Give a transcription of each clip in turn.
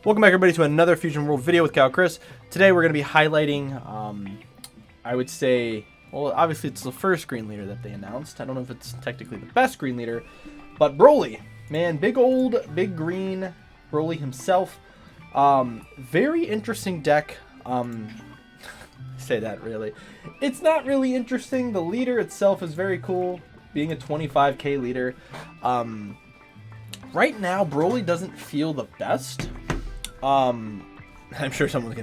Welcome back, everybody, to another Fusion World video with Cal Chris. Today we're going to be highlighting, I would say, well, obviously it's the first green leader that they announced. I don't know if it's technically the best green leader, but Broly, man, big green Broly himself. Very interesting deck. Say that really. It's not really interesting. The leader itself is very cool, being a 25k leader. Right now, Broly doesn't feel the best. I'm sure someone's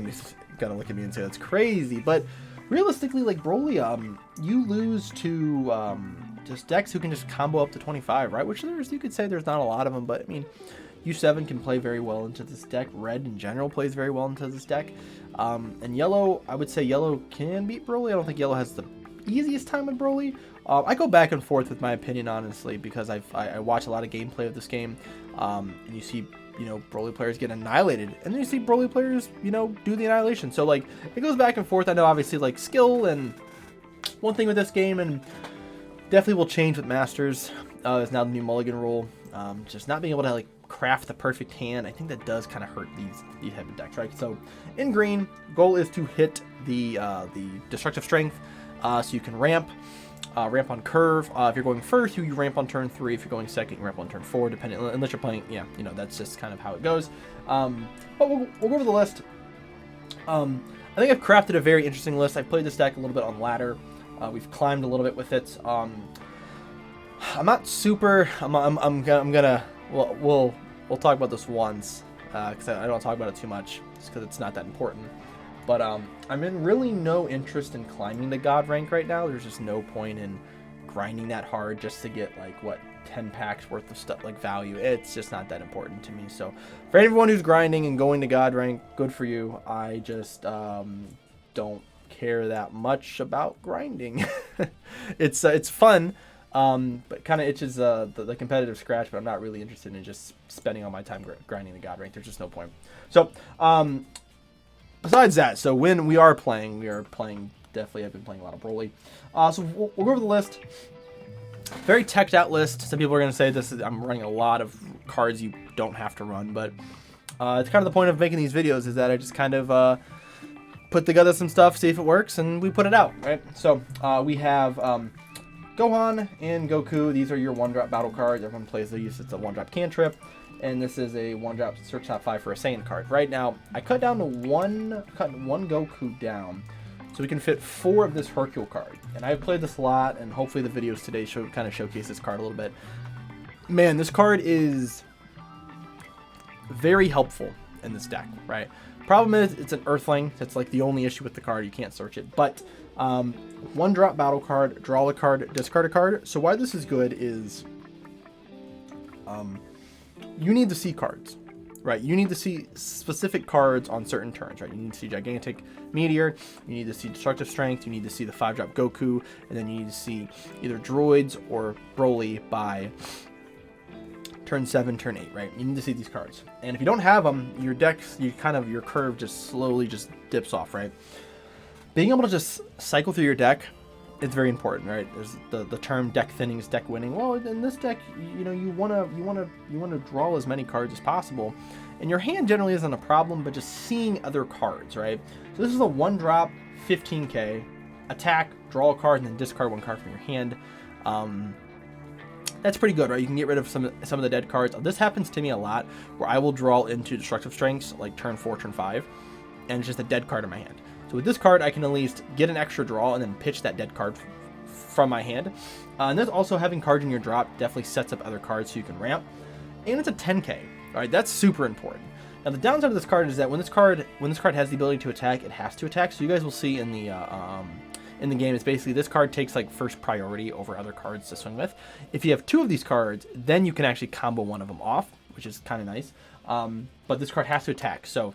gonna look at me and say that's crazy, but realistically, like Broly, you lose to just decks who can just combo up to 25, right? Which you could say there's not a lot of them, but I mean, U7 can play very well into this deck. Red in general plays very well into this deck, and Yellow, I would say Yellow can beat Broly. I don't think Yellow has the easiest time with Broly. I go back and forth with my opinion, honestly, because I watch a lot of gameplay of this game, and you see, you know, Broly players get annihilated, and then you see Broly players, you know, do the annihilation. So like, it goes back and forth. I know obviously like skill and one thing with this game, and definitely will change with Masters, is now the new Mulligan rule. Just not being able to like craft the perfect hand. I think that does kind of hurt these type of decks, right? So in green, goal is to hit the destructive strength, so you can ramp on curve. If you're going first, you ramp on turn 3. If you're going second, you ramp on turn 4, depending, unless you're playing, yeah, you know, that's just kind of how it goes. But we'll go over the list. I think I've crafted a very interesting list. I played this deck a little bit on ladder. We've climbed a little bit with it. I'm not super, I'm gonna, we'll talk about this once, because I don't talk about it too much, just because it's not that important. But I'm in really no interest in climbing the God rank right now. There's just no point in grinding that hard just to get like what 10 packs worth of stuff, like value. It's just not that important to me. So for anyone who's grinding and going to God rank, good for you. I just don't care that much about grinding. It's fun, but kind of itches the competitive scratch. But I'm not really interested in just spending all my time grinding the God rank. There's just no point. So besides that, so when we are playing, definitely I've been playing a lot of Broly. So we'll go over the list. Very teched out list. Some people are going to say I'm running a lot of cards you don't have to run, but it's kind of the point of making these videos, is that I just kind of put together some stuff, see if it works, and we put it out, right? So we have Gohan and Goku. These are your 1-drop battle cards. Everyone plays these. It's a 1-drop cantrip. And this is a 1-drop search top 5 for a Saiyan card. Right now, I cut one Goku down, so we can fit 4 of this Hercule card. And I've played this a lot, and hopefully the videos today kind of showcase this card a little bit. Man, this card is very helpful in this deck, right? Problem is, it's an Earthling. That's like the only issue with the card. You can't search it. But 1-drop battle card, draw a card, discard a card. So why this is good is you need to see cards, right? You need to see specific cards on certain turns, right? You need to see Gigantic Meteor, you need to see Destructive Strength, you need to see the 5-drop Goku, and then you need to see either Droids or Broly by turn 7, turn 8, right? You need to see these cards. And if you don't have them, your decks, your curve just slowly just dips off, right? Being able to just cycle through your deck, it's very important, right? There's the term deck thinning is deck winning. Well, in this deck, you know, you wanna draw as many cards as possible, and your hand generally isn't a problem, but just seeing other cards, right? So this is a 1-drop 15k attack, draw a card, and then discard 1 card from your hand. That's pretty good, right? You can get rid of some of the dead cards. This happens to me a lot, where I will draw into destructive strengths like turn 4, turn 5, and it's just a dead card in my hand. So with this card, I can at least get an extra draw and then pitch that dead card from my hand. And this also, having cards in your drop definitely sets up other cards so you can ramp. And it's a 10k. All right, that's super important. Now the downside of this card is that when this card has the ability to attack, it has to attack. So you guys will see in the game, it's basically this card takes like first priority over other cards to swing with. If you have 2 of these cards, then you can actually combo one of them off, which is kind of nice. But this card has to attack, so,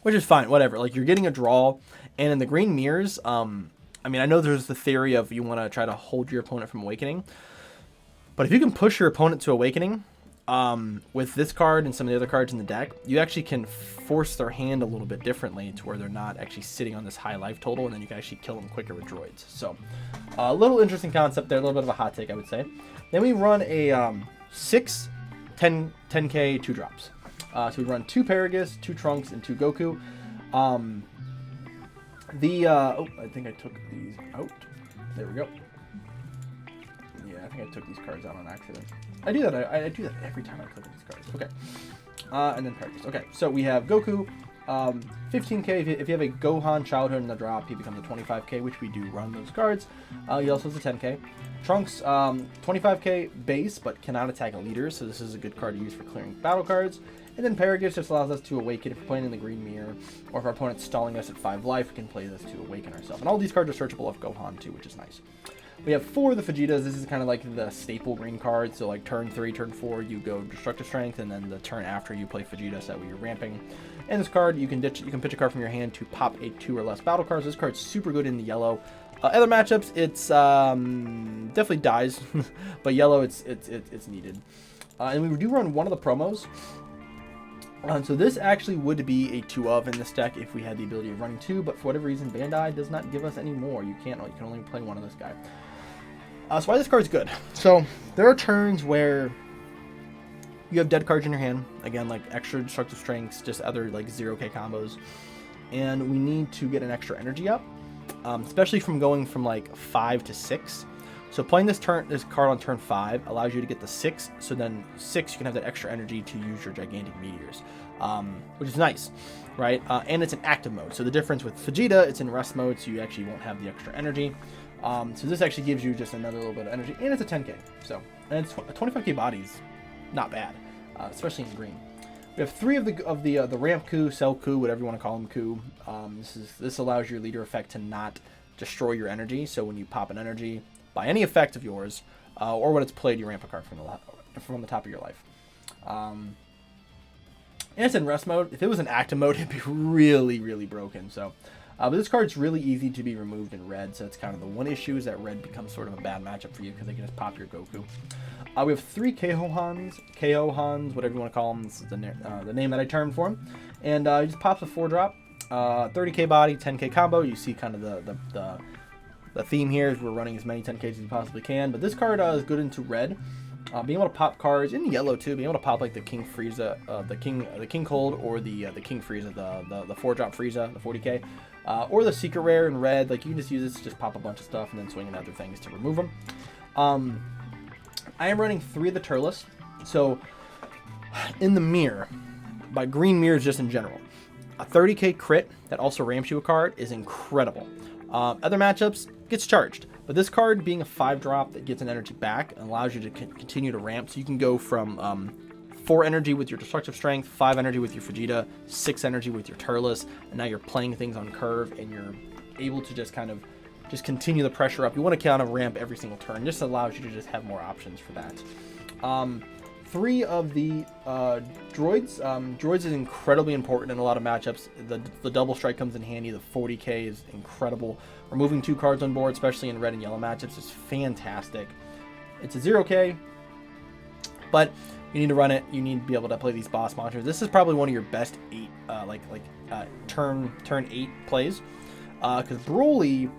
which is fine, whatever. Like, you're getting a draw, and in the green mirrors, I mean, I know there's the theory of you want to try to hold your opponent from awakening, but if you can push your opponent to awakening, with this card and some of the other cards in the deck, you actually can force their hand a little bit differently to where they're not actually sitting on this high life total, and then you can actually kill them quicker with droids. So, a little interesting concept there, a little bit of a hot take, I would say. Then we run a 6 10k 2 drops. So we run 2 Paragus, 2 Trunks, and 2 Goku. Oh, I think I took these out. There we go. Yeah, I think I took these cards out on accident. I do that. I do that every time I click on these cards. Okay. And then Paragus. Okay, so we have Goku. 15k. If you have a Gohan childhood in the drop, he becomes a 25k, which we do run those cards. He also has a 10k. Trunks, 25k base, but cannot attack a leader, so this is a good card to use for clearing battle cards. And then Paragus just allows us to awaken if we're playing in the green mirror, or if our opponent's stalling us at 5 life, we can play this to awaken ourselves. And all these cards are searchable off Gohan too, which is nice. We have 4 of the Vegetas. This is kind of like the staple green card. So like turn 3, turn 4, you go Destructive Strength, and then the turn after you play Vegeta, so that way you're ramping. And this card, you can pitch a card from your hand to pop a 2 or less battle cards. This card's super good in the yellow. Other matchups, it's definitely dies, but yellow, it's needed. And we do run one of the promos. So this actually would be a 2 of in this deck if we had the ability of running 2, but for whatever reason, Bandai does not give us any more. You can only play one of this guy. So why this card's good? So there are turns where you have dead cards in your hand, again, like extra Destructive Strengths, just other like 0k combos, and we need to get an extra energy up, especially from going from like 5 to 6. So playing this card on turn 5 allows you to get the 6, so then 6 you can have that extra energy to use your gigantic meteors, which is nice, right? And it's in active mode. So the difference with Vegeta, it's in rest mode, so you actually won't have the extra energy. So this actually gives you just another little bit of energy, and it's a 10k. So, and it's 25k bodies, not bad, especially in green. We have 3 of the ramp coup, cell coup, whatever you want to call them, coup. This allows your leader effect to not destroy your energy. So when you pop an energy by any effect of yours, or when it's played, you ramp a card from the top of your life. And it's in rest mode. If it was in active mode, it'd be really, really broken. So, but this card's really easy to be removed in red. So it's kind of the one issue is that red becomes sort of a bad matchup for you because they can just pop your Goku. We have 3 K-Ohans, whatever you want to call them. This is the name that I termed for him. And he just pops a 4-drop, 30k body, 10k combo. You see kind of the theme here is we're running as many 10Ks as you possibly can, but this card is good into red. Being able to pop cards in yellow too, being able to pop like the King Frieza, the King Cold, or the King Frieza, the 4-drop Frieza, the 40k, or the Secret Rare in red. Like you can just use this to just pop a bunch of stuff and then swing in other things to remove them. I am running 3 of the Turles. So in the mirror, by green mirrors just in general, a 30k crit that also ramps you a card is incredible. Other matchups gets charged, but this card being a 5-drop that gets an energy back and allows you to continue to ramp, so you can go from 4 energy with your Destructive Strength, 5 energy with your Vegeta, 6 energy with your Turles, and now you're playing things on curve and you're able to just kind of continue the pressure up. You want to kind of ramp every single turn. This allows you to just have more options for that. 3 of the droids. Droids is incredibly important in a lot of matchups. The double strike comes in handy. The 40k is incredible. Removing 2 cards on board, especially in red and yellow matchups, is fantastic. It's a 0k, but you need to run it. You need to be able to play these boss monsters. This is probably one of your best 8, turn 8 plays, because Broly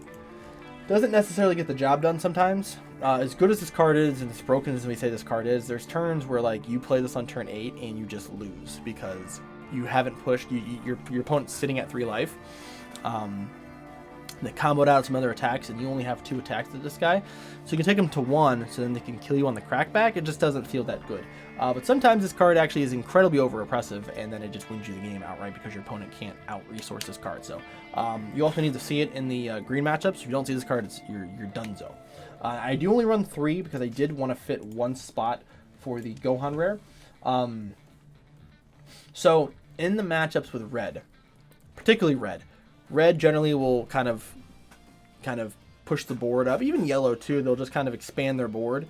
doesn't necessarily get the job done sometimes. As good as this card is and as broken as we say this card is, there's turns where like you play this on turn 8 and you just lose because you haven't pushed. Your opponent's sitting at 3 life. They comboed out some other attacks and you only have 2 attacks at this guy, so you can take them to 1, so then they can kill you on the crackback. It just doesn't feel that good. But sometimes this card actually is incredibly over oppressive, and then it just wins you the game outright because your opponent can't out resource this card. So you also need to see it in the green matchups. If you don't see this card, you're donezo. I do only run 3 because I did want to fit 1 spot for the Gohan rare. So in the matchups with red, particularly red generally will kind of push the board up. Even yellow too, they'll just kind of expand their board,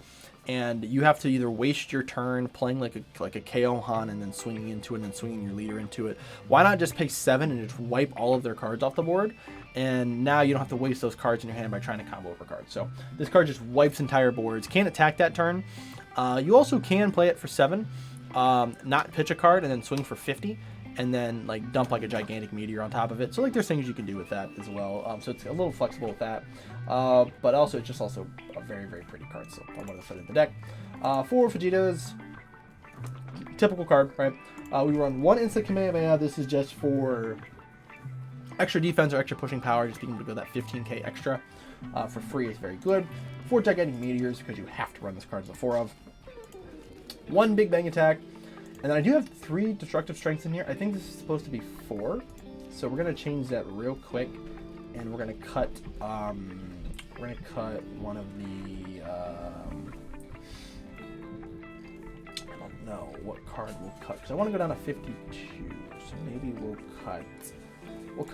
and you have to either waste your turn playing like a K-Ohan and then swinging into it and then swinging your leader into it. Why not just pay 7 and just wipe all of their cards off the board, and now you don't have to waste those cards in your hand by trying to combo over cards. So this card just wipes entire boards. Can't attack that turn. You also can play it for 7, not pitch a card and then swing for 50. And then like dump like a gigantic meteor on top of it. So like there's things you can do with that as well. So it's a little flexible with that. But also it's just also a very, very pretty card. So I wanted to put it in the deck. 4 Vegetas. typical card, right? We run 1 instant Kamehameha. This is just for extra defense or extra pushing power, just being able to go that 15k extra for free is very good. 4 gigantic meteors because you have to run this card as a 4 of. 1 big bang attack, and then I do have 3 destructive strengths in here. I think this is supposed to be 4, so we're gonna change that real quick, and we're gonna cut one of the I don't know what card we'll cut because I want to go down to 52. So maybe we'll cut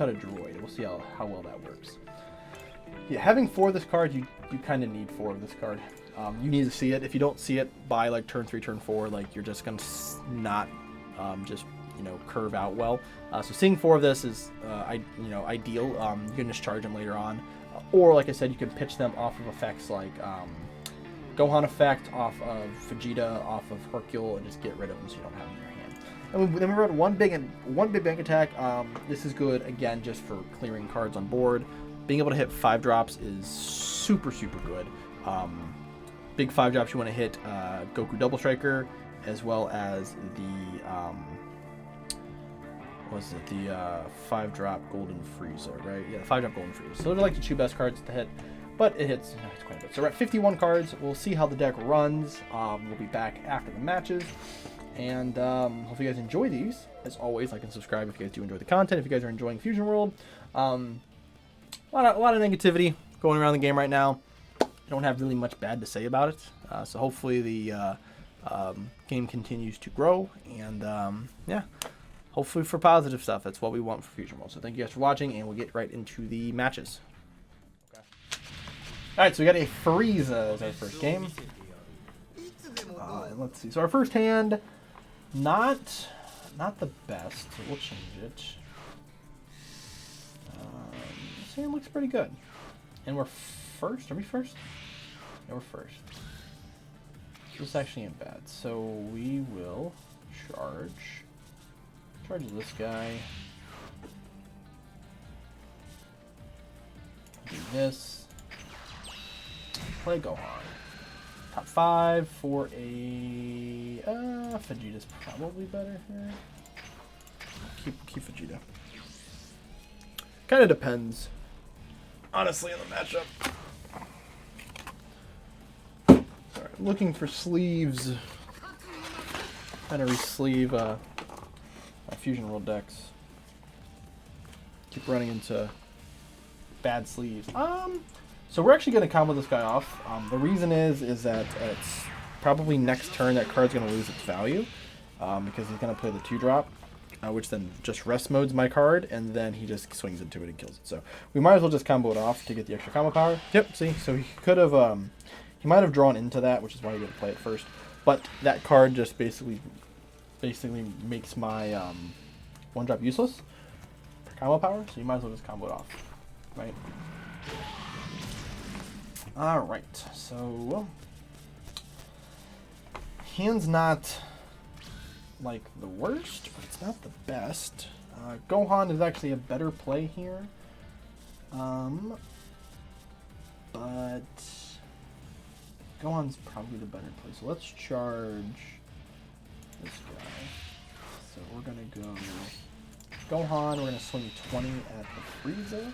a droid. We'll see how well that works. Yeah, having 4 of this card, you kind of need 4 of this card. You need to see it. If you don't see it by like turn 3, turn 4, like you're just gonna not just curve out well. So seeing 4 of this is ideal. You can just charge them later on, or like I said, you can pitch them off of effects like Gohan effect, off of Vegeta, off of Hercule, and just get rid of them so you don't have them in your hand. And then we run one big bank attack. This is good again just for clearing cards on board. Being able to hit 5 drops is super good. Big 5 drops you want to hit Goku Double Striker, as well as the 5-drop Golden Frieza, right? Yeah, 5-drop Golden Frieza. So those are like the 2 best cards to hit, but it hits quite a bit. So we're at 51 cards. We'll see how the deck runs. We'll be back after the matches, and hope you guys enjoy these. As always, like and subscribe if you guys do enjoy the content. If you guys are enjoying Fusion World, a lot of negativity going around the game right now. I don't have really much bad to say about it. So hopefully the game continues to grow, and yeah, hopefully for positive stuff. That's what we want for Fusion World. So thank you guys for watching, and we'll get right into the matches. Okay. All right, so we got a Frieza as our first game. And let's see. So our first hand, not the best. So we'll change it. This hand looks pretty good, and we're first. Are we first? Yeah, we're first. This actually ain't bad. So we will charge this guy. Do this. Play Gohan. Top 5 for a Vegeta's probably better here. Keep Vegeta. Kind of depends, honestly, on the matchup. Sorry, I'm looking for sleeves. Trying to re-sleeve my Fusion World decks. Keep running into bad sleeves. So we're actually going to combo this guy off. The reason is that it's probably next turn that card's going to lose its value because he's going to play the 2-drop. Which then just rest modes my card, and then he just swings into it and kills it. So we might as well just combo it off to get the extra combo power. Yep, see? So he could have, he might have drawn into that, which is why he didn't play it first. But that card just basically makes my 1-drop useless for combo power, so you might as well just combo it off, right? Alright, so hand's not like the worst, but it's not the best. Gohan is actually a better play here, but Gohan's probably the better play. So let's charge this guy. So we're gonna go Gohan. We're gonna swing 20 at the Frieza.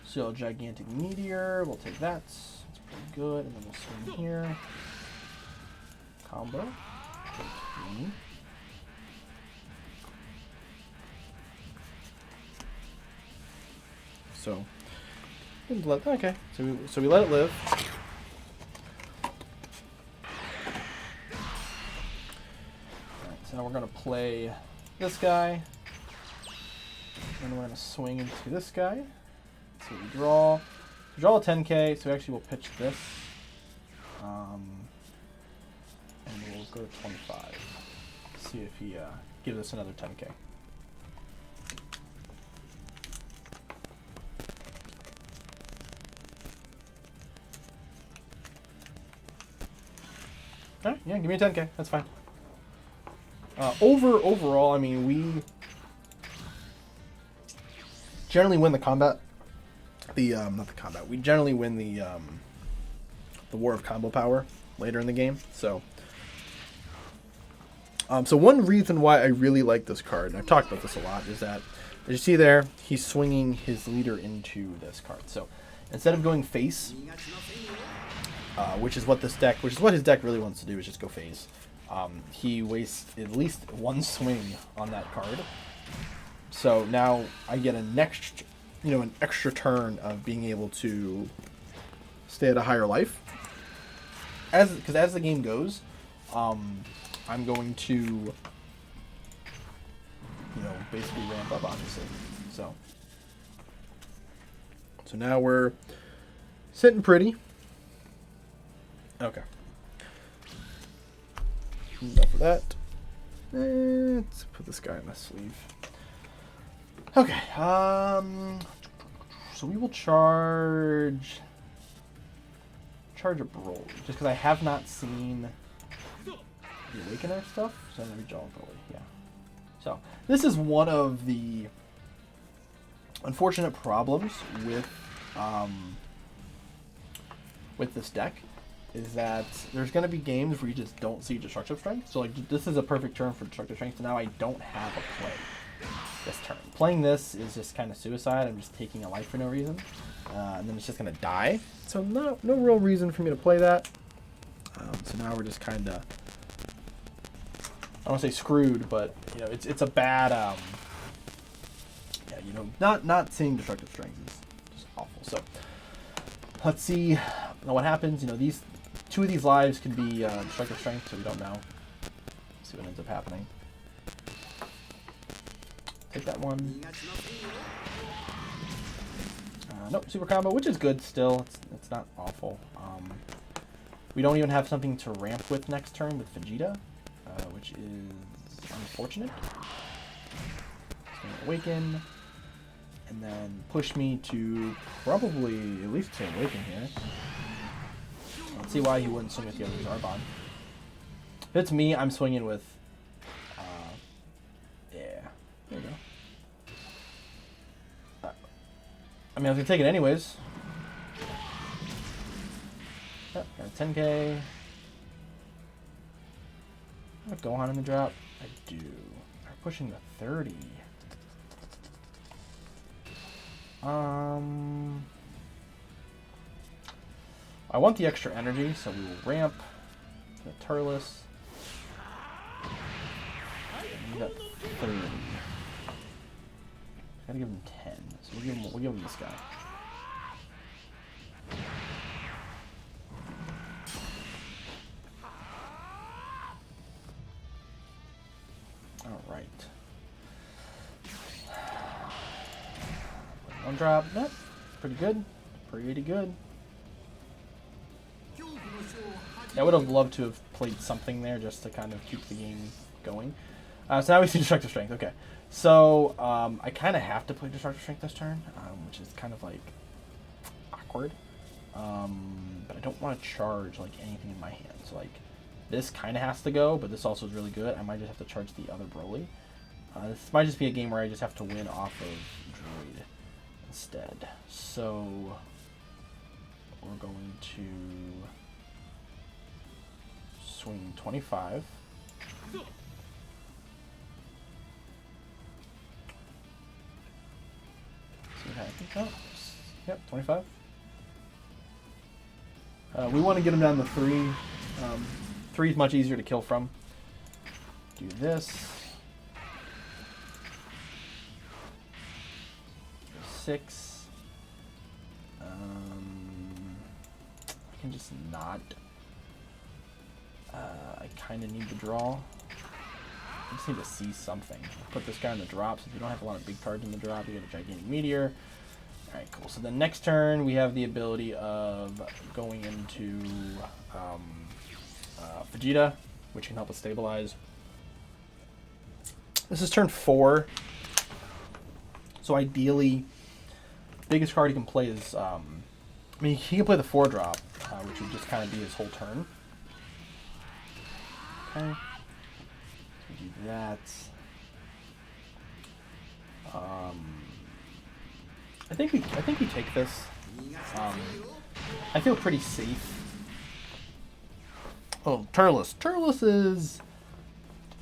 So gigantic meteor. We'll take that. It's pretty good, and then we'll swing here. Combo. 15. So, okay. So we let it live. Alright, so now we're gonna play this guy. And we're gonna swing into this guy. So we draw. We draw a 10k, so actually we'll pitch this. And we'll go to 25. See if he gives us another 10k. Alright, yeah, give me a 10k. That's fine. Overall, I mean, we generally win the combat. Not the combat. We generally win the war of combo power later in the game. So So one reason why I really like this card, and I've talked about this a lot, is that, as you see there, he's swinging his leader into this card. So instead of going face, which is what his deck really wants to do, is just go face. He wastes at least one swing on that card. So now I get an extra turn of being able to stay at a higher life. Because as the game goes, I'm going to, basically ramp up, obviously. So now we're sitting pretty. Okay. Enough of that. Let's put this guy in the sleeve. Okay. So we will charge a Broly, just because I have not seen the Awakener stuff. So I'm gonna be Broly. Yeah. So this is one of the unfortunate problems with this deck, is that there's going to be games where you just don't see Destructive Strength. So like this is a perfect turn for Destructive Strength, so now I don't have a play this turn. Playing this is just kind of suicide. I'm just taking a life for no reason, and then it's just going to die. So no real reason for me to play that. So now we're just kind of, I don't want to say screwed, but it's a bad not seeing Destructive Strength is just awful. So let's see what happens. These two of these lives could be Destructive Strength, so we don't know. Let's see what ends up happening. Take that one. Nope, super combo, which is good still. It's not awful. We don't even have something to ramp with next turn with Vegeta, which is unfortunate. It's going to awaken, and then push me to probably at least to awaken here. Let's see why he wouldn't swing with the other Zarbon. If it's me, I'm swinging with... yeah, there you go. I mean, I was going to take it anyways. Yep, got a 10k. I have Gohan in the drop. I do. We're pushing the 30. I want the extra energy, so we will ramp the Turles. We got 30. Gotta give him 10. So we'll give him this guy. Alright. One drop. Yep. Pretty good. Pretty good. I would have loved to have played something there just to kind of keep the game going. So now we see Destructive Strength. Okay. So I kind of have to play Destructive Strength this turn, which is kind of like awkward. But I don't want to charge like anything in my hand. So like this kind of has to go, but this also is really good. I might just have to charge the other Broly. This might just be a game where I just have to win off of Droid instead. So we're going to swing 25. See what happens. Oh, yep, 25. We want to get him down to 3. 3 is much easier to kill from. Do this. 6. I can just not. I kind of need the draw. I just need to see something. Put this guy in the drop. So if you don't have a lot of big cards in the drop, you get a gigantic meteor. Alright, cool. So the next turn, we have the ability of going into Vegeta, which can help us stabilize. This is turn 4. So ideally, the biggest card he can play is... I mean, he can play the 4-drop, which would just kind of be his whole turn. Okay. So do that. I think we take this. I feel pretty safe. Oh, Turles. Turles is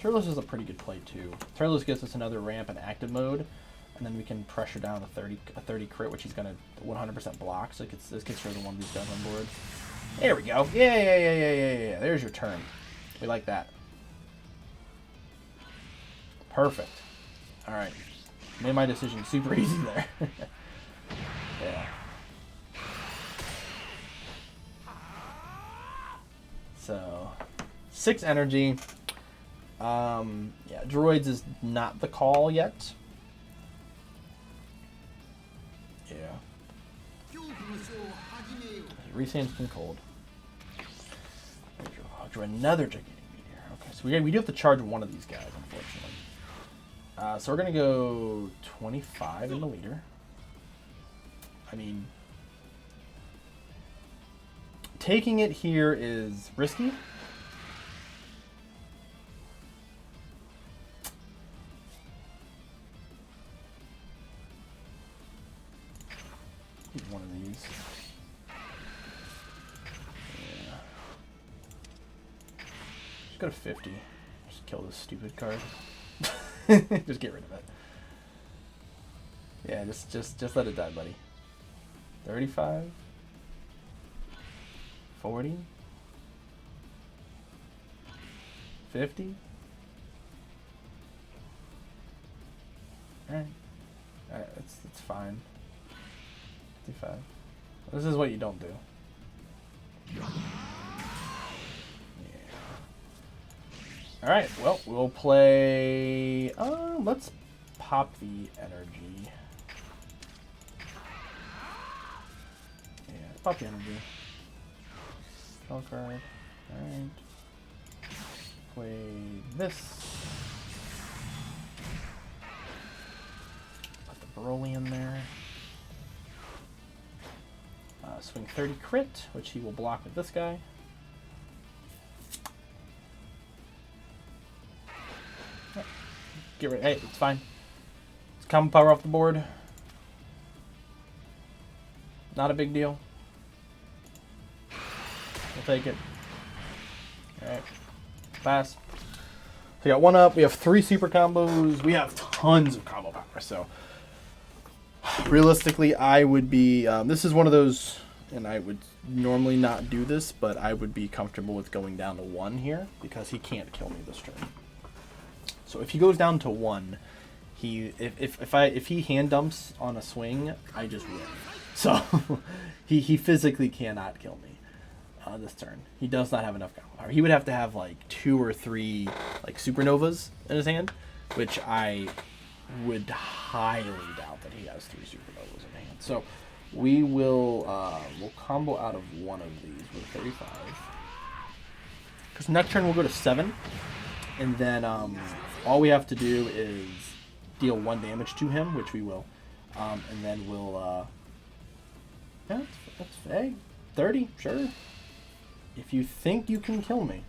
Turles is a pretty good play too. Turles gives us another ramp in active mode, and then we can pressure down a 30 crit, which he's gonna 100% block. So this gets rid of one of these guys on board. There we go. Yeah. There's your turn. We like that. Perfect. All right. Made my decision super easy there. Yeah. So, 6 energy. Yeah, droids is not the call yet. Yeah. Resand's been cold. Draw another gigantic meteor. Okay, so we do have to charge one of these guys, unfortunately. So we're gonna go 25 in the leader. I mean, taking it here is risky. One of these. Yeah. Just go to 50. Just kill this stupid card. Just get rid of it. Yeah, just let it die, buddy. 35. 40. 50. Alright. Alright, it's fine. 55. This is what you don't do. Yeah. Alright, well, we'll play... let's pop the energy. Yeah, pop the energy. Draw card. Alright. Play this. Put the Broly in there. Swing 30 crit, which he will block with this guy. Get rid. Hey, it's fine. It's common power off the board. Not a big deal. We'll take it. Alright. Pass. So we got 1 up. We have 3 super combos. We have tons of combo power. So realistically, I would be... this is one of those... And I would normally not do this, but I would be comfortable with going down to 1 here because he can't kill me this turn. So if he goes down to 1, if he hand dumps on a swing, I just win. So he physically cannot kill me this turn. He does not have enough combo power. He would have to have like 2 or 3 like supernovas in his hand, which I would highly doubt that he has 3 supernovas in hand. So we will we'll combo out of one of these with 35. Because next turn we'll go to 7, and then all we have to do is deal 1 damage to him, which we will, and then we'll yeah, that's hey, 30, sure. If you think you can kill me,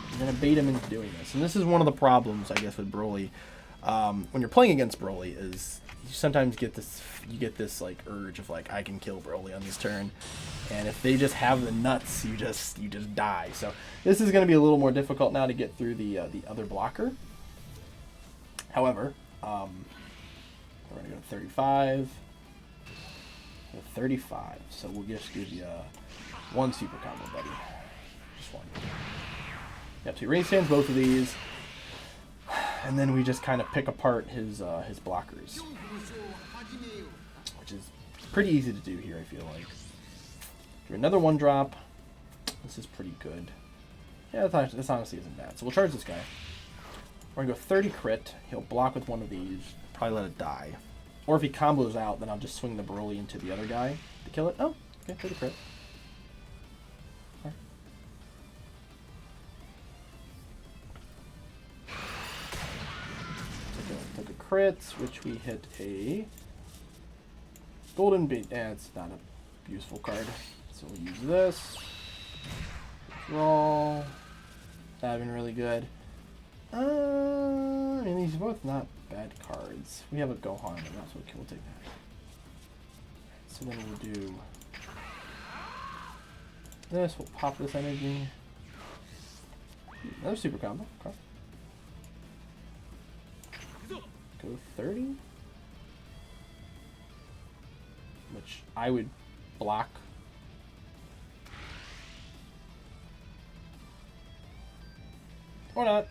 you're gonna bait him into doing this, and this is one of the problems I guess with Broly. When you're playing against Broly, is you sometimes get this like urge of like, I can kill Broly on this turn, and if they just have the nuts, you just die. So this is going to be a little more difficult now to get through the other blocker. However, we're going to go to 35, 35. So we'll just give you 1 super combo, buddy. Just 1. Yep. So he raise hands both of these. And then we just kind of pick apart his blockers, which is pretty easy to do here, I feel like. Do another 1-drop. This is pretty good. Yeah, this honestly isn't bad. So we'll charge this guy. We're going to go 30 crit. He'll block with one of these. Probably let it die. Or if he combos out, then I'll just swing the Broly into the other guy to kill it. Oh, okay, 30 crit. Took a crit, which we hit a golden beat. It's not a useful card, so we'll use this. Draw. That'd been really good. I mean, these are both not bad cards. We have a Gohan, and that's okay. We'll take that. So then we'll do this. We'll pop this energy. Another super combo. Okay. Go 30. Which I would block. Or not.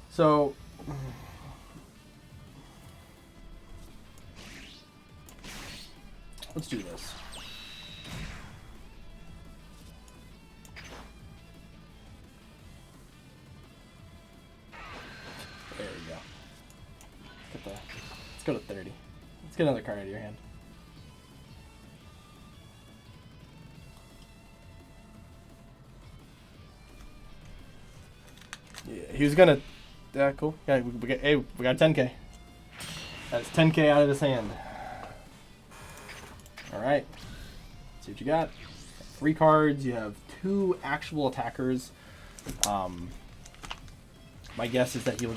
So, let's do this. There we go. Let's go to 30. Let's get another card out of your hand. Yeah, he was gonna. Yeah, cool. Yeah, we got 10K. That's 10K out of his hand. All right. Let's see what you got. 3 cards. You have 2 actual attackers. My guess is that he'll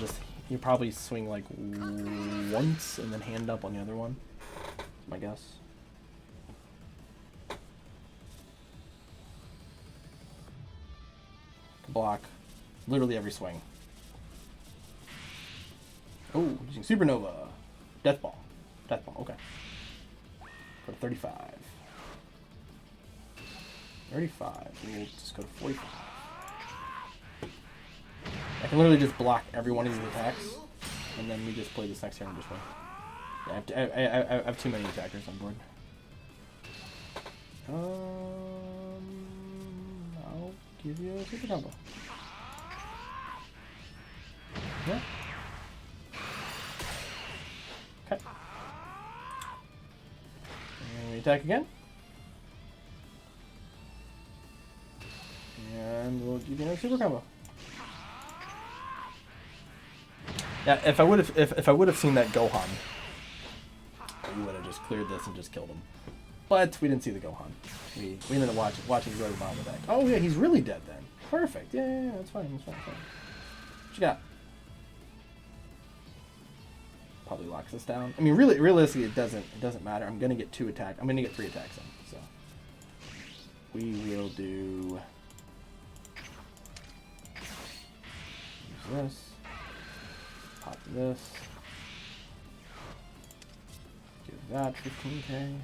probably swing like once and then hand up on the other one. My guess. Block. Literally every swing. Oh, using Supernova. Death Ball. Death Ball, okay. Go to 35. 35. We'll just go to 45. I can literally just block every one of these attacks, and then we just play this next turn and just win. Yeah, I have too many attackers on board. I'll give you a super combo. Yeah. Okay. And we attack again. And we'll give you another super combo. Yeah, if I would have seen that Gohan, we would have just cleared this and just killed him. But we didn't see the Gohan. We ended up watching the bottom of the deck. Oh yeah, he's really dead then. Perfect. Yeah, that's fine. That's fine. What you got? Probably locks us down. I mean, realistically, it doesn't matter. I'm gonna get 2 attacks. I'm gonna get 3 attacks in. So we will do use this. Pop this. Give that 15K.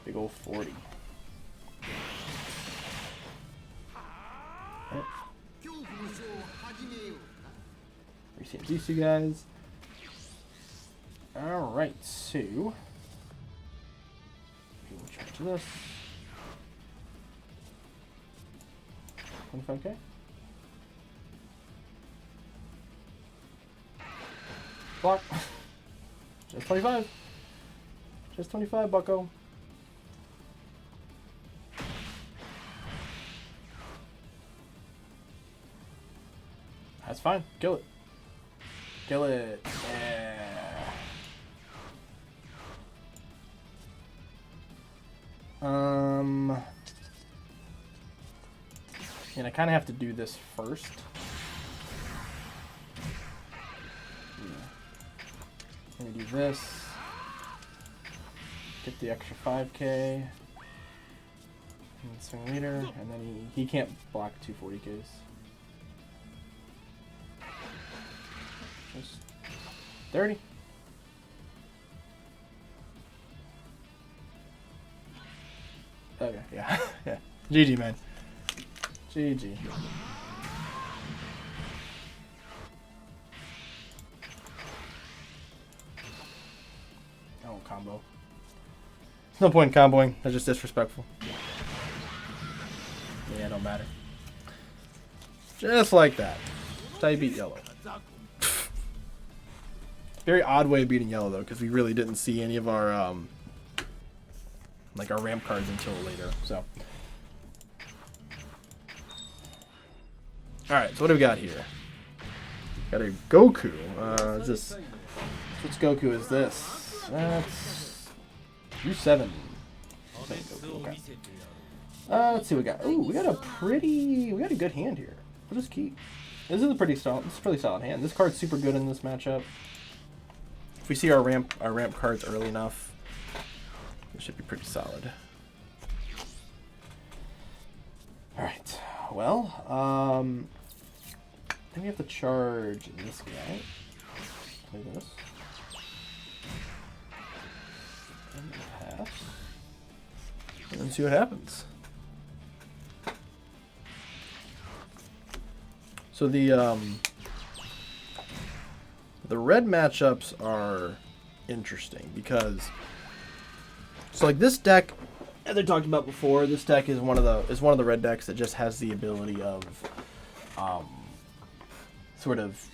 Big old 40. Right. Reset these 2 guys. Alright, so we'll charge this. 25K. Block. Just 25. Just 25, bucko. That's fine. Kill it. Kill it. Yeah. And I kind of have to do this first. Let me do this. Get the extra 5K. And swing leader, and then he can't block 2 40Ks. Just 30. Okay, yeah. Yeah. GG, man. GG. Oh, combo. There's no point in comboing. That's just disrespectful. Yeah, it don't matter. Just like that. That's how you beat yellow. Very odd way of beating yellow, though, because we really didn't see any of our like our ramp cards until later. So, all right. So what do we got here? Got a Goku. Is this? Which Goku is this? That's U7. Okay. Let's see what we got. Ooh, we got a good hand here. We'll just keep. This is a pretty solid hand. This card's super good in this matchup. If we see our ramp cards early enough, it should be pretty solid. All right. Well, then we have to charge this guy. Play this. And pass. And then see what happens. So the red matchups are interesting because like this deck, as I talked about before, this deck is one of the red decks that just has the ability of sort of,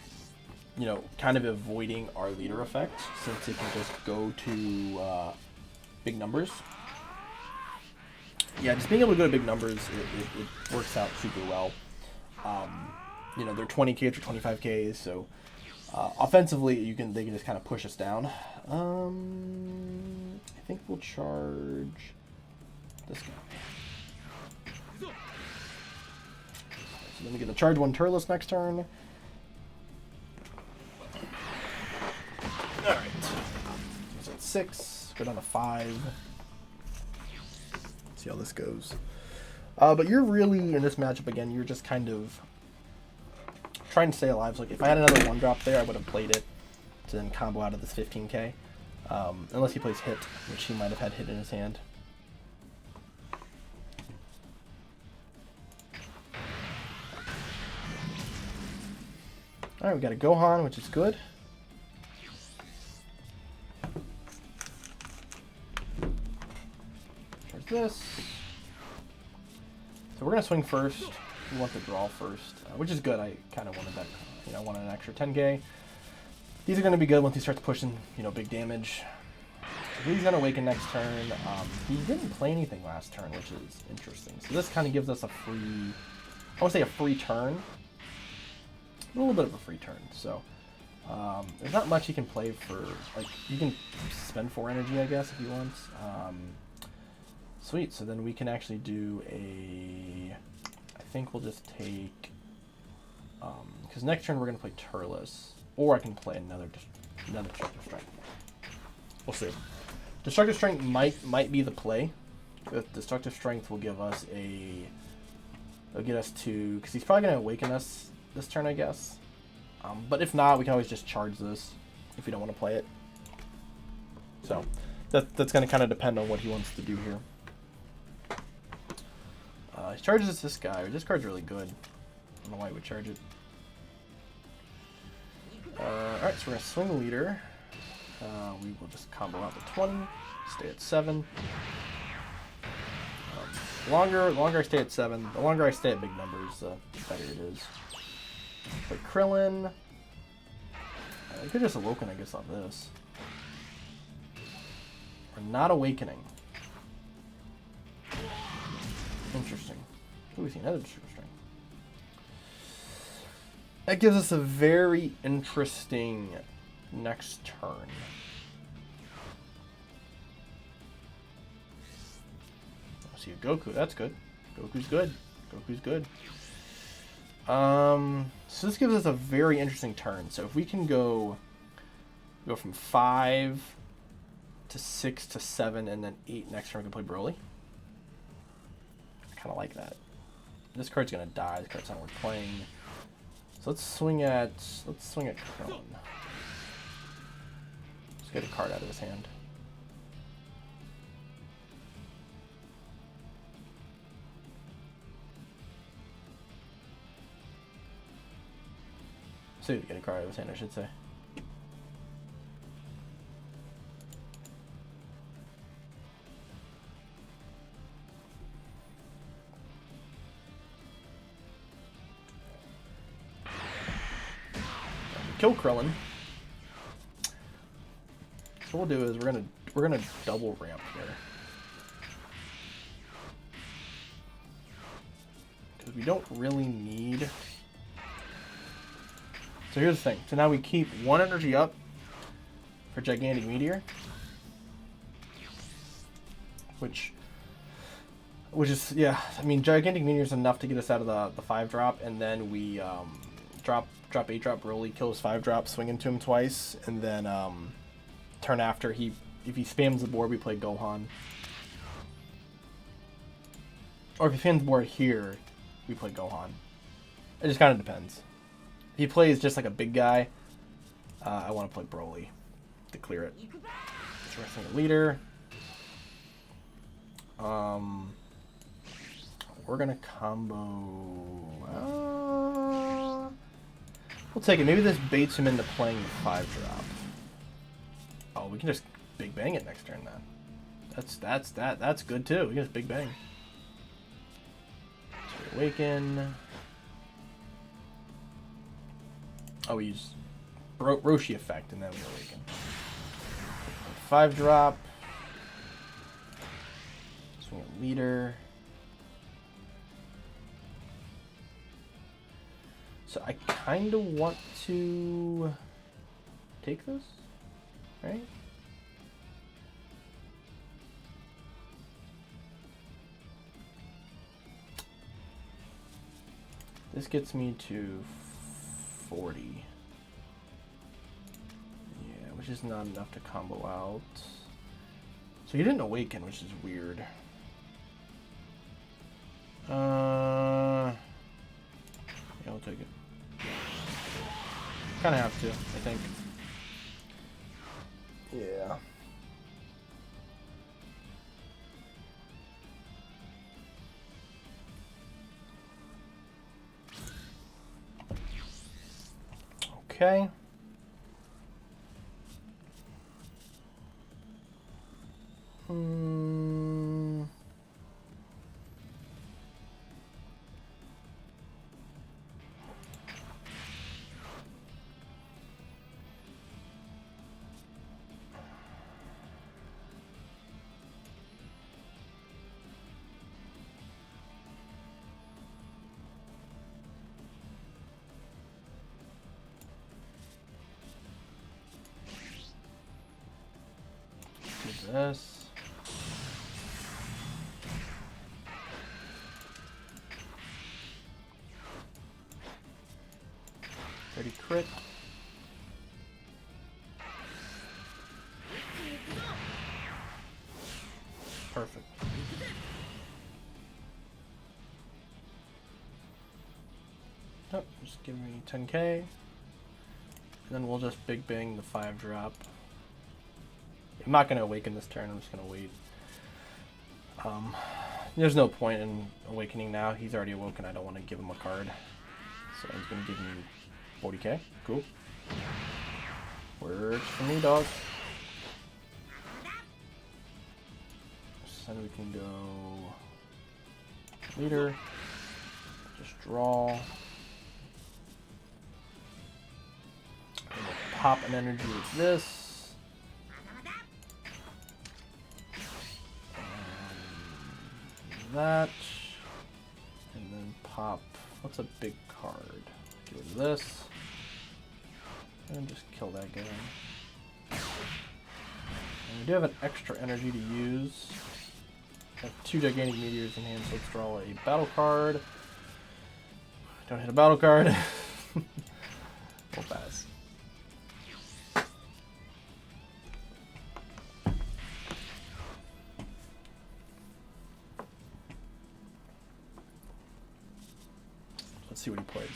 you know, kind of avoiding our leader effect, since it can just go to big numbers. Yeah, just being able to go to big numbers, it works out super well. You know, they're 20Ks or 25Ks, so offensively they can just kind of push us down. I think we'll charge this guy. So then we get to charge 1 Turles next turn. Alright. So it's 6, go down to 5. See how this goes. But you're really, in this matchup again, you're just kind of trying to stay alive. So like, if I had another 1-drop there, I would have played it to then combo out of this 15K. Unless he plays hit, which he might have had hit in his hand. Alright, we got a Gohan, which is good. Charge this. So we're going to swing first. We want the draw first, which is good. I kind of wanted that, you know, I wanted an extra 10K. These are going to be good once he starts pushing, you know, big damage. So he's going to awaken next turn. He didn't play anything last turn, which is interesting. So this kind of gives us a free, I want to say a free turn. A little bit of a free turn. So there's not much he can play for, like, you can spend 4 energy, I guess, if he wants. Sweet, so then we can actually do a, I think we'll just take, because next turn we're going to play Turles. Or I can play another Destructive Strength. We'll see. Destructive Strength might be the play. Destructive Strength will give us it'll get us to, because he's probably going to awaken us this turn, I guess. But if not, we can always just charge this if we don't want to play it. So that's going to kind of depend on what he wants to do here. He charges this guy. This card's really good. I don't know why he would charge it. Alright, so we're going to swing the leader. We will just combo out to 20, stay at 7. Longer I stay at 7, the longer I stay at big numbers, the better it is. Play Krillin. I could just awoken, I guess, on this. We're not awakening. Interesting. Ooh, we see another Destructive Strength. That gives us a very interesting next turn. I see a Goku. That's good. Goku's good. Goku's good. So this gives us a very interesting turn. So if we can go from 5 to 6 to 7 and then 8 next turn, we can play Broly. I kind of like that. This card's gonna die. This card's not worth playing. So let's swing at Krillin. Let's get a card out of his hand. So get a card out of his hand, I should say. Kill Krillin. So what we'll do is we're gonna double ramp here. Because we don't really need. So here's the thing. So now we keep 1 energy up for Gigantic Meteor. Which is, yeah, I mean, Gigantic Meteor is enough to get us out of the 5-drop, and then we drop 8-drop Broly, kill his 5-drop, swing into him twice, and then turn after if he spams the board, we play Gohan. Or if he spams the board here, we play Gohan. It just kind of depends. If he plays just like a big guy, I want to play Broly to clear it. Interesting leader. We're gonna combo. We'll take it. Maybe this baits him into playing the 5-drop. Oh, we can just big bang it next turn then. That's good too. We can just big bang. So we awaken. Oh, we use Roshi effect and then we awaken. 5-drop. Swing a leader. So I kind of want to take this, right? This gets me to 40. Yeah, which is not enough to combo out. So he didn't awaken, which is weird. Yeah, I'll take it. Kind of have to, I think. Yeah. Okay. This. Pretty crit. Perfect. Oh, just give me 10k. And then we'll just big bang the 5-drop. I'm not going to awaken this turn, I'm just going to wait. There's no point in awakening now. He's already awoken, I don't want to give him a card. So he's going to give me 40k. Cool. Works for me, dog. So then we can go leader. Just draw. And we'll pop an energy with this. That, and then pop. What's a big card? Get rid of this, and just kill that guy. And we do have an extra energy to use. I have 2 gigantic meteors in hand, so let's draw a battle card. Don't hit a battle card. We'll pass. Let's see what he plays.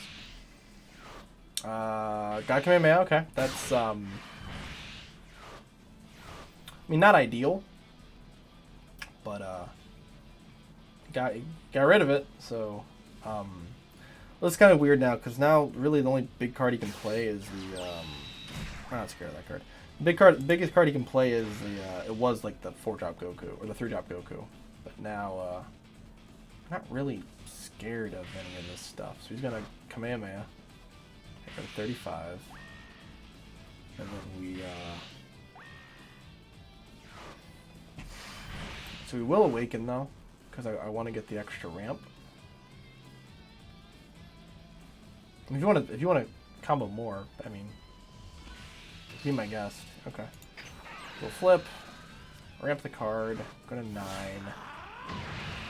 God Kamehameha, okay. That's, I mean, not ideal. But, got rid of it, so, well, it's kind of weird now, because now, really, the only big card he can play is the, I'm not scared of that card. The biggest card he can play is the, it was, like, the 4-drop Goku, or the 3-drop Goku. But now, I'm not really scared of any of this stuff. So he's gonna Kamehameha. Go to 35. And then we, so we will awaken though, because I want to get the extra ramp. If you want to combo more, I mean, be my guest. Okay. We'll flip, ramp the card, go to 9.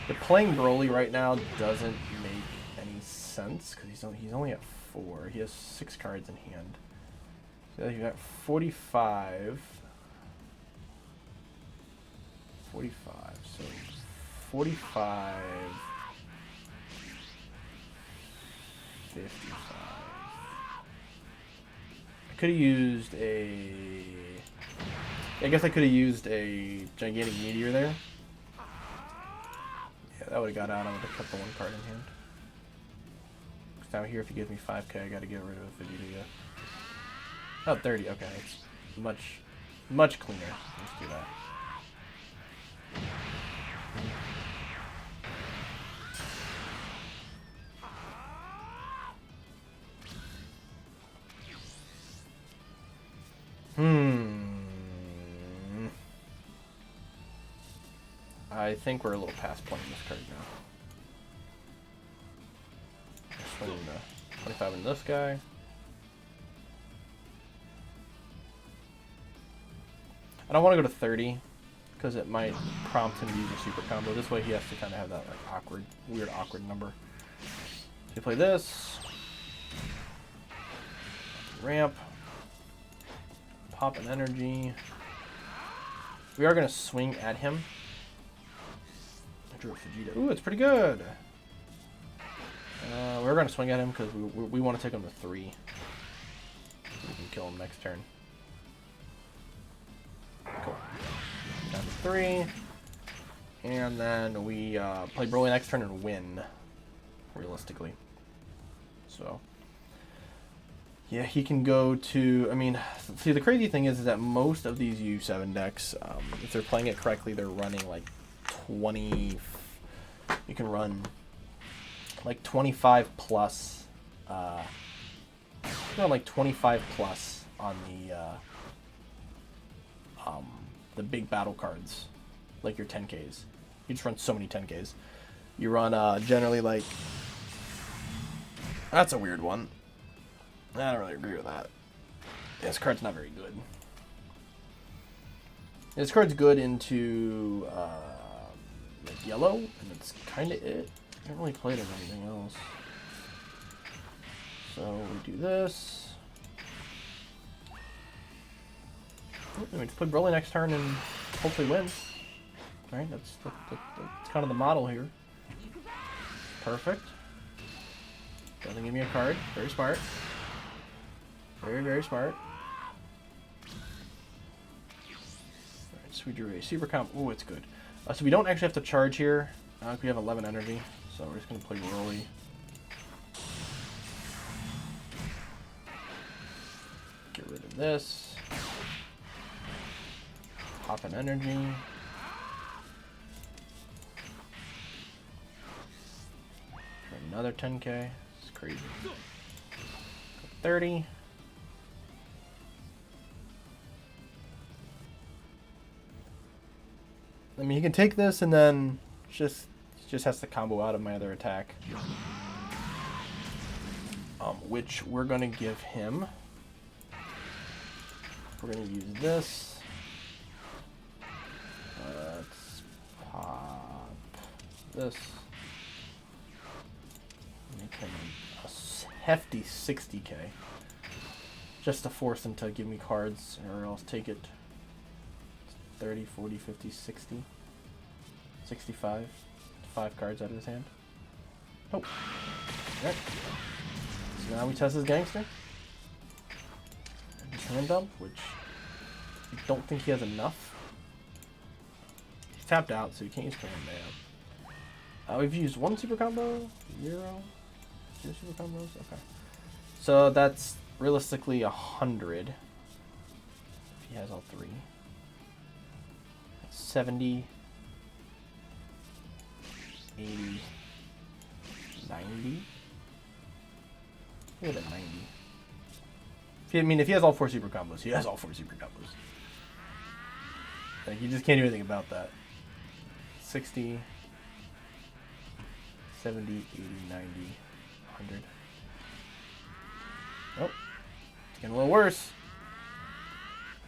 But playing Broly right now doesn't make any sense because he's only at 4. He has 6 cards in hand. So you got 45. 45. So 45. 55. I could have used a... I guess I could have used a gigantic meteor there. Yeah, that would have got out. I would have kept the one card in hand. Because down here, if he gives me 5k, I got to get rid of Vegeta. Oh, 30. Okay, it's much cleaner. Let's do that. I think we're a little past playing this card now. Swing the 25 into this guy. I don't want to go to 30 because it might prompt him to use a super combo. This way he has to kind of have that like weird awkward number. So you play this. Ramp. Pop an energy. We are going to swing at him. I drew a Vegeta. Ooh, it's pretty good. We're going to swing at him because we want to take him to 3. So we can kill him next turn. Cool. Down to 3. And then we play Broly next turn and win, realistically. So, yeah, he can go to... I mean, see, the crazy thing is that most of these U7 decks, if they're playing it correctly, they're running like 20... You can run like 25 plus... you can run like 25 plus on the big battle cards, like your 10Ks. You just run so many 10Ks. You run generally like... That's a weird one. I don't really agree with that. This card's not very good. This card's good into like yellow, and it's kind of it. I don't really play it as anything else. So we do this. We just play Broly next turn and hopefully win. Alright, that's kind of the model here. Perfect. Doesn't give me a card. Very smart. Very, very smart. Alright, so we drew a super comp. Ooh, it's good. So we don't actually have to charge here. We have 11 energy, so we're just going to play Broly. Get rid of this. Pop an energy. For another 10k. It's crazy. 30. I mean, he can take this and then just has to combo out of my other attack. Which we're going to give him. We're going to use this. Let's pop this. Make him a hefty 60k. Just to force him to give me cards, or else take it 30, 40, 50, 60, 65. 5 cards out of his hand. Oh. Alright. So now we test his gangster. And his hand dump, which I don't think he has enough. He's tapped out, so he can't use Kamehameha. We've used 1 super combo, 0, 2 super combos. Okay. So that's realistically 100. If he has all 3. 70, 80, 90. Look at that 90. If he has all 4 super combos, he has all 4 super combos. Like, you just can't do anything about that. 60, 70, 80, 90, 100. Oh, it's getting a little worse.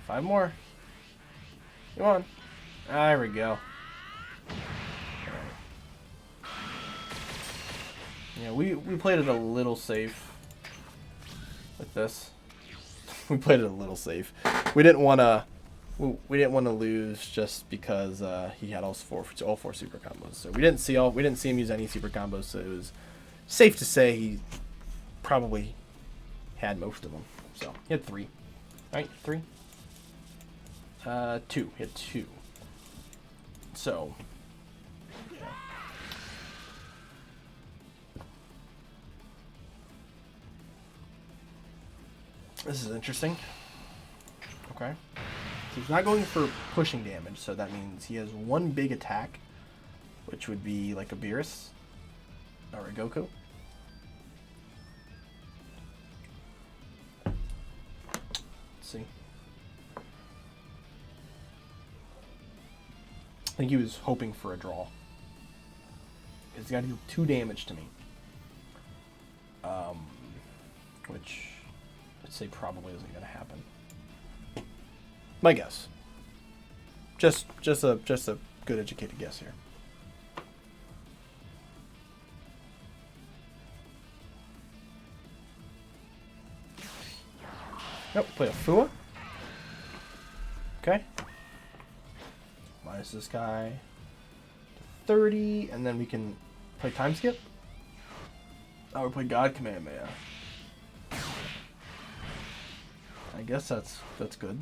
5 more. Come on. There we go. Right. Yeah, we played it a little safe with this. We played it a little safe. We didn't want to we didn't want to lose just because he had all four super combos. So we didn't see him use any super combos. So it was safe to say he probably had most of them. So he had 3, right? 3. 2. He had 2. So. Yeah. This is interesting. Okay. So he's not going for pushing damage, so that means he has 1 big attack, which would be like a Beerus or a Goku. Let's see. I think he was hoping for a draw. Because he's got to do 2 damage to me. Which I'd say probably isn't going to happen. My guess. Just a good educated guess here. Yep, play a Fua. Okay. Minus this guy to 30, and then we can play time skip. Oh, we play God Kamehameha. I guess that's good.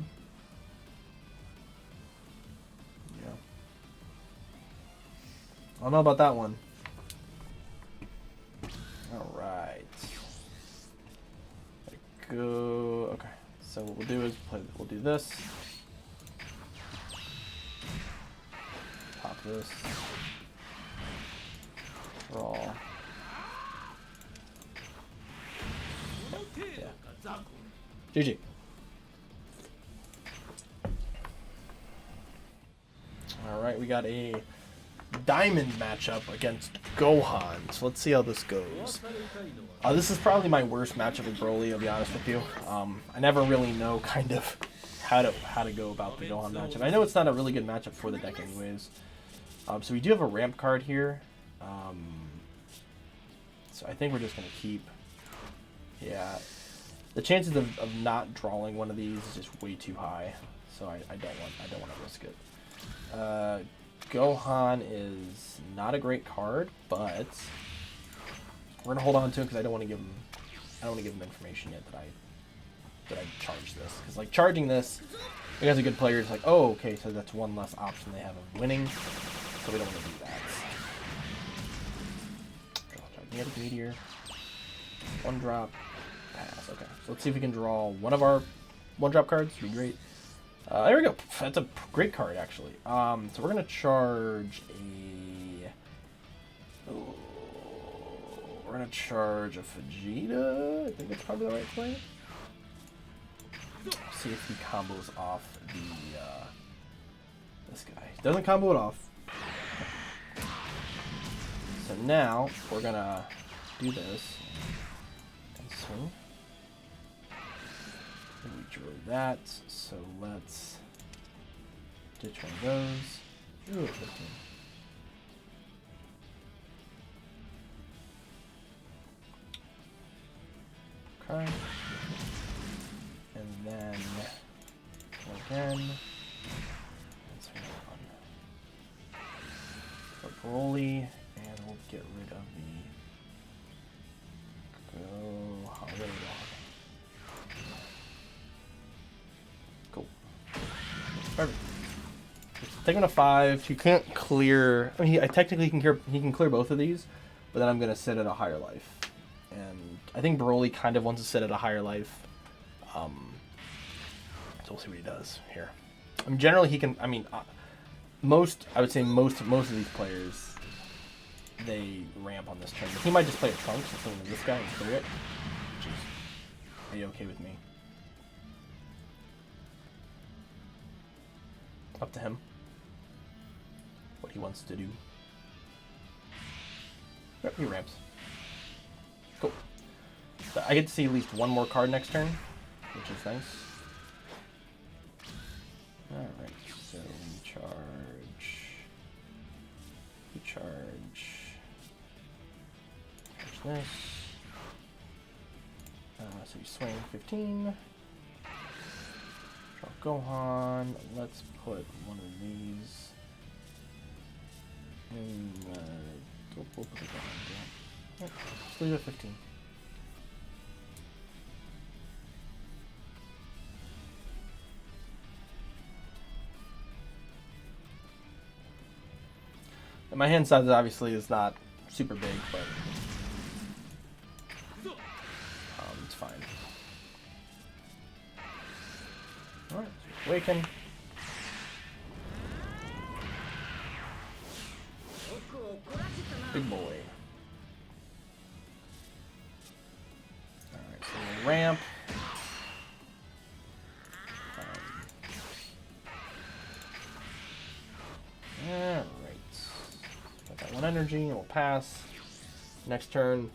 Yeah. I don't know about that one. All right. Go. Okay. So what we'll do is we'll do this. Pop this. Draw. Yeah. GG. Alright, we got a diamond matchup against Gohan. So let's see how this goes. This is probably my worst matchup with Broly, I'll be honest with you. I never really know kind of how to go about the Gohan matchup. I know it's not a really good matchup for the deck anyways. So we do have a ramp card here. So I think we're just going to keep... Yeah. The chances of not drawing one of these is just way too high. So I don't want to risk it. Gohan is not a great card, but we're gonna hold on to him because I don't want to give him information yet that I charge this, because like charging this against a good player is like, oh okay, so that's one less option they have of winning, so we don't want to do that. Magnetic Meteor, 1 drop, pass. Okay, so let's see if we can draw one of our 1-drop cards. Would be great. There we go. That's a great card, actually. So we're gonna charge a Vegeta. I think that's probably the right play. See if he combos off this guy. Doesn't combo it off. So now we're gonna do this. And swing. We drew that, so let's ditch one of those. Ooh, 15. Okay. And then again. Let's on for Broly, and we'll get rid of the Gohan. Perfect. Take him to 5. You can't clear. I mean, I technically can clear. He can clear both of these, but then I'm gonna sit at a higher life, and I think Broly kind of wants to sit at a higher life. So we'll see what he does here. I mean, generally he can. I mean, I would say most of these players, they ramp on this turn. But he might just play a Trunks and swing to this guy and clear it, which is a-okay with me. Up to him. What he wants to do. Yep, he ramps. Cool. So I get to see at least one more card next turn, which is nice. Alright, so we charge this. So you swing 15. Draw Gohan. Let's put one of these in the... We'll put the Gohan down. Yep, just leave it at 15. And my hand size obviously is not super big, but it's fine. Alright, so awaken. Big boy. Alright, so we'll ramp. Alright. Got that one energy, and we'll pass. Next turn.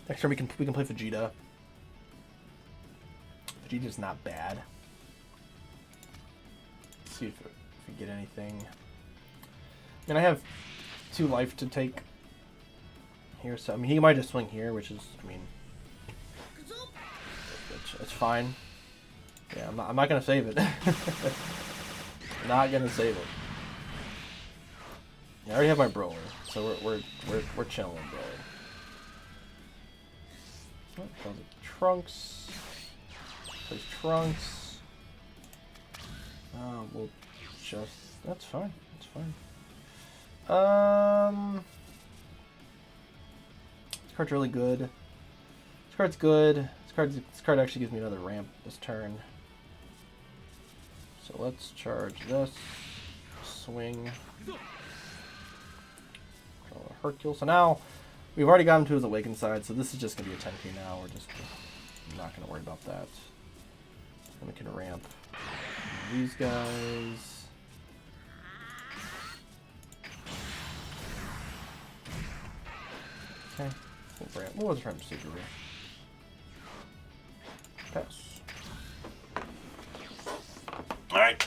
Next turn we can play Vegeta. Vegeta's not bad. Let's see if we get anything. I mean, I have 2 life to take here, so I mean he might just swing here, which is, I mean, it's fine. Yeah, I'm not gonna save it. Not gonna save it. Yeah, I already have my brawler, so we're chilling, bro. Oh, Trunks. Plays Trunks. We'll just... That's fine. That's fine. This card's really good. This card's good. This card actually gives me another ramp this turn. So let's charge this. Swing. Hercule. So now we've already got him to his awakened side, so this is just gonna be a 10k now. We're just not gonna worry about that. And we can ramp these guys. Okay, we'll ramp. We'll just ramp Super Rare. Pass. All right.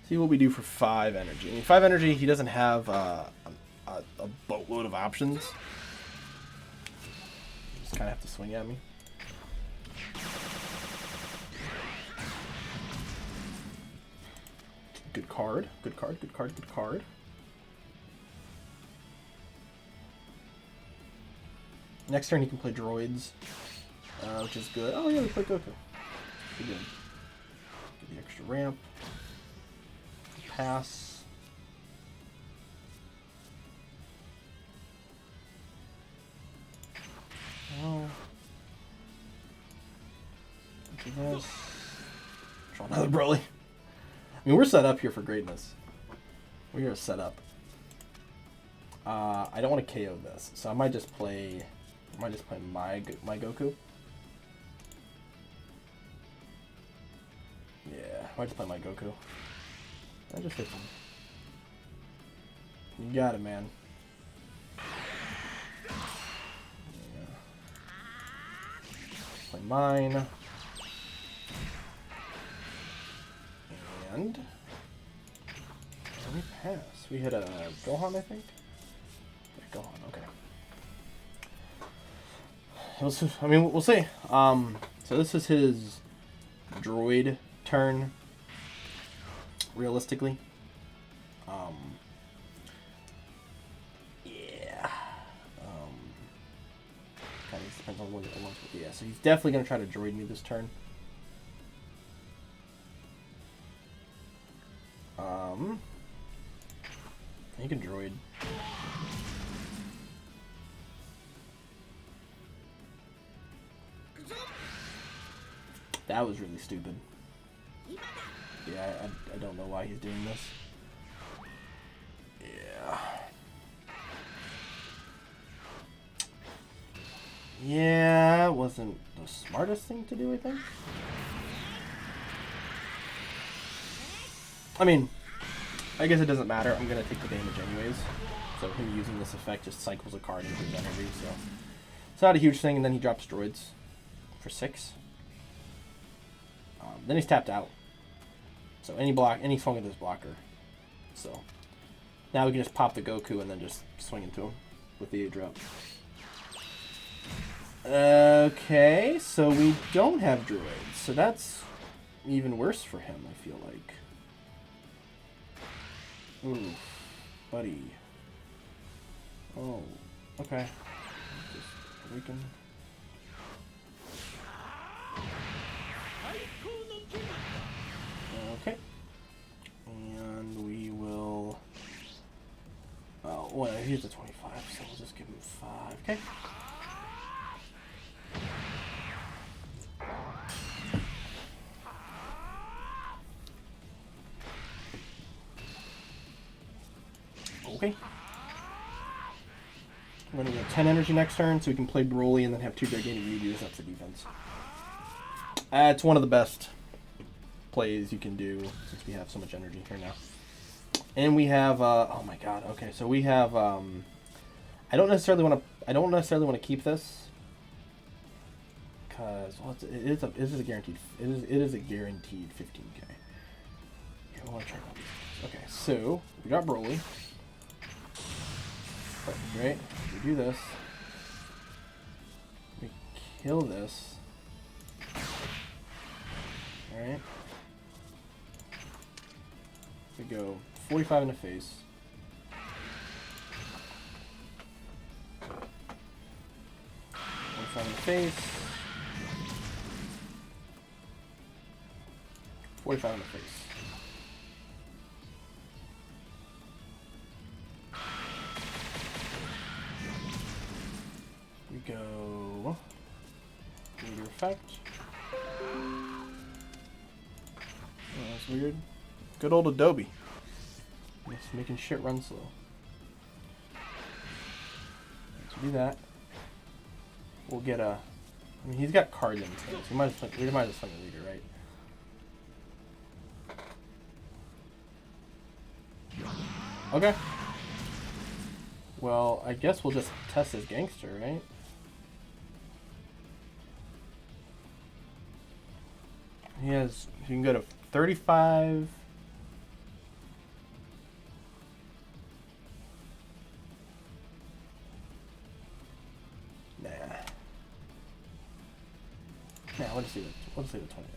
See what we do for 5 energy. I mean, 5 energy, he doesn't have a boatload of options. Just kind of have to swing at me. Good card. Good card. Good card. Good card. Next turn, he can play droids, which is good. Oh yeah, we play Goku. Good. Get the extra ramp. Pass. Oh. Do this. Draw another Broly. I mean, we're set up here for greatness. We are set up. I don't want to KO this, so I might just play. I might just play my Goku. Yeah, I might just play my Goku. I just hit him. You got it, man. Yeah. Play mine. And we pass. We hit a Gohan, I think. Yeah, Gohan. Okay. I mean, we'll see. So this is his droid turn. Realistically, yeah. Kind of depends on what it wants. Yeah, so he's definitely gonna try to droid me this turn. You can droid. That was really stupid. Yeah, I don't know why he's doing this. Yeah. Yeah, it wasn't the smartest thing to do, I think. I mean, I guess it doesn't matter. I'm going to take the damage anyways. So him using this effect just cycles a card into his energy, so it's not a huge thing. And then he drops droids for 6. Then he's tapped out. So any swung at this blocker. So Now we can just pop the Goku and then just swing into him with the 8-drop. Okay, so we don't have droids, so that's even worse for him, I feel like. Ooh, buddy. Oh, okay. Just weaken. Okay. And we will... Oh, well, he's a 25, so we'll just give him 5. Okay. Okay. We're going to get 10 energy next turn, so we can play Broly and then have 2 gigantic meteors up for defense. It's one of the best plays you can do since we have so much energy here now. And we have oh my god, okay, so we have I don't necessarily want to keep this because well, it is a guaranteed 15k. Okay, I want to try all these. Okay, so we got Broly. Right, we do this. We kill this. Alright. We go 45 in the face. In the face. 45 in the face. We go meteor effect. Oh, that's weird. Good old Adobe. Just making shit run slow. So do that. We'll get a... I mean, he's got cards in his hands. We might as well swing a leader, right? Okay. Well, I guess we'll just test his gangster, right? He has... You can go to 35... Nah, we'll just leave it 20. We'll just leave it 25.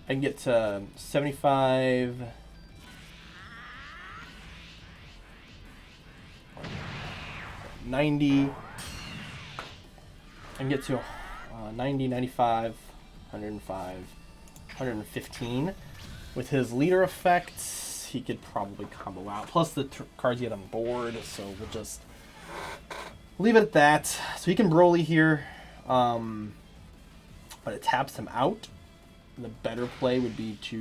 I can get to 75. 90. I can get to 90, 95, 105, 115. With his leader effects, he could probably combo out. Plus the cards he had on board, so we'll just leave it at that. So he can Broly here, but it taps him out. The better play would be to,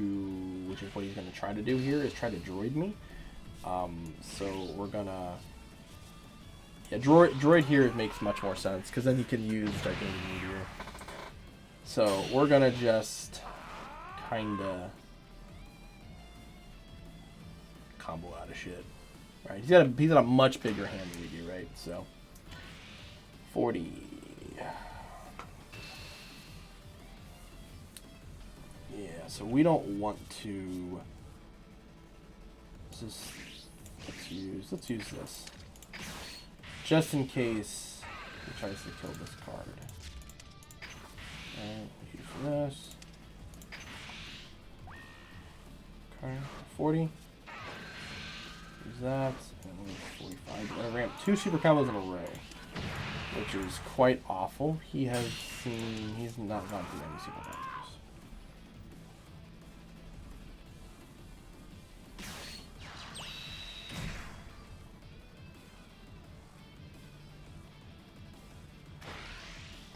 which is what he's going to try to do here, is try to droid me. So we're gonna, yeah, droid here makes much more sense because then he can use Gigantic Meteor. So we're gonna just kinda combo out of shit. Right, he's got a much bigger hand than we do, right? So 40. Yeah, so we don't want to. Let's use this just in case he tries to kill this card. Alright, use this. Okay, 40. Use that, and 45. I'm gonna ramp 2 super combos in a row, which is quite awful. He's not gone through any super combos.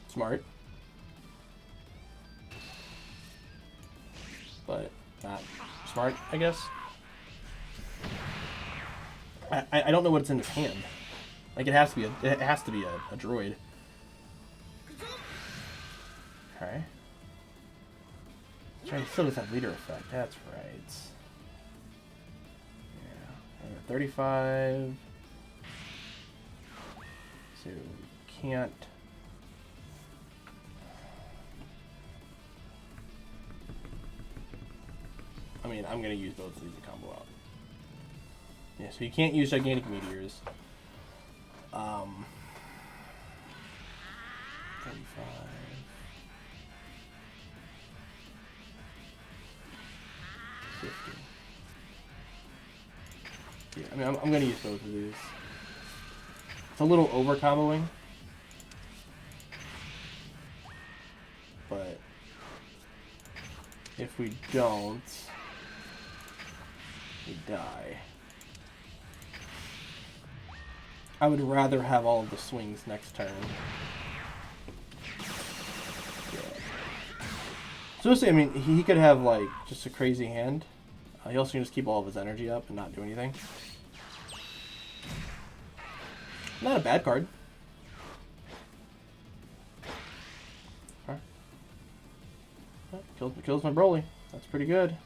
Smart. But not smart, I guess. I don't know what's in his hand. Like it has to be a droid. Okay. He still does have leader effect. That's right. Yeah. 35. So we can't. mean, I'm going to use both of these to combo out. Yeah, so you can't use gigantic meteors. 45. 50. Yeah, I mean, I'm going to use both of these. It's a little over comboing. But if we don't, we die. I would rather have all of the swings next turn. Yeah. So I mean, he could have like just a crazy hand. He also can just keep all of his energy up and not do anything. Not a bad card. Right. Kills my Broly. That's pretty good.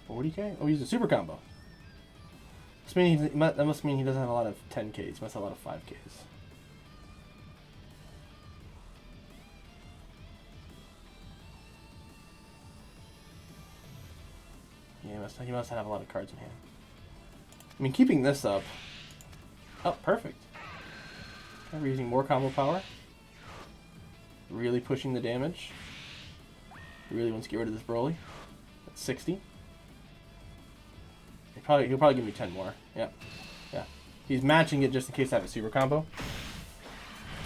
40k? Oh, he's a super combo. That must mean he doesn't have a lot of 10ks. He must have a lot of 5ks. Yeah, he must have a lot of cards in hand. I mean, keeping this up. Oh, perfect. Okay, we're using more combo power. Really pushing the damage. Really wants to get rid of this Broly. That's 60. He'll probably give me 10 more. Yeah. Yeah. He's matching it just in case I have a super combo.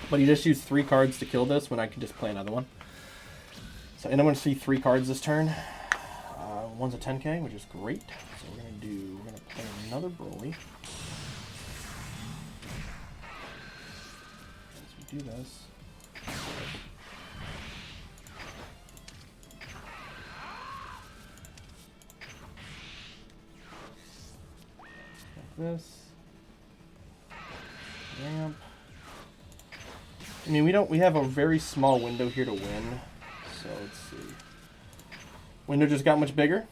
But he just used 3 cards to kill this when I could just play another one. So, and I'm going to see 3 cards this turn. One's a 10k, which is great. So we're going to play another Broly. As we do this. This ramp. I mean, we have a very small window here to win. So let's see. Window just got much bigger.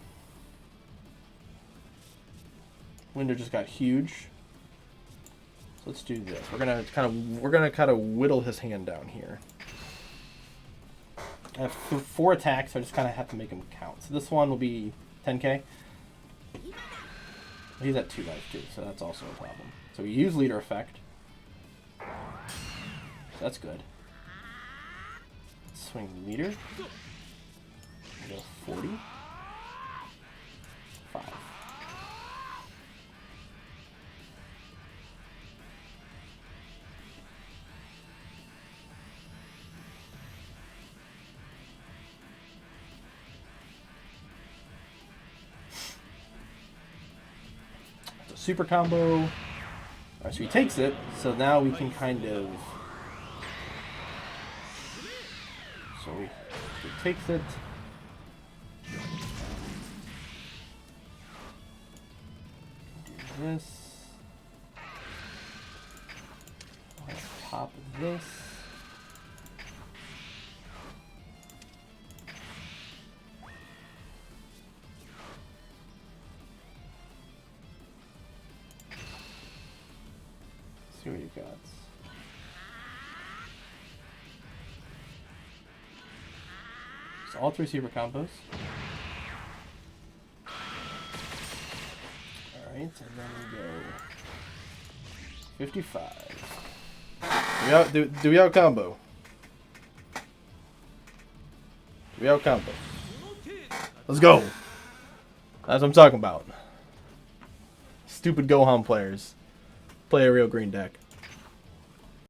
Window just got huge. So let's do this. We're gonna kind of whittle his hand down here. I have 4 attacks, so I just kind of have to make them count. So this one will be 10k. He's at 2 life too, so that's also a problem. So we use leader effect. So that's good. Swing leader. Go 40. 5. Super combo. Alright, so he takes it, so now we can kind of... So he takes it. Do this. On top of this. See what you got. So all 3 super combos. Alright, and then we go 55. Do we out combo? Do we out combo? Let's go! That's what I'm talking about. Stupid Gohan players. Play a real green deck.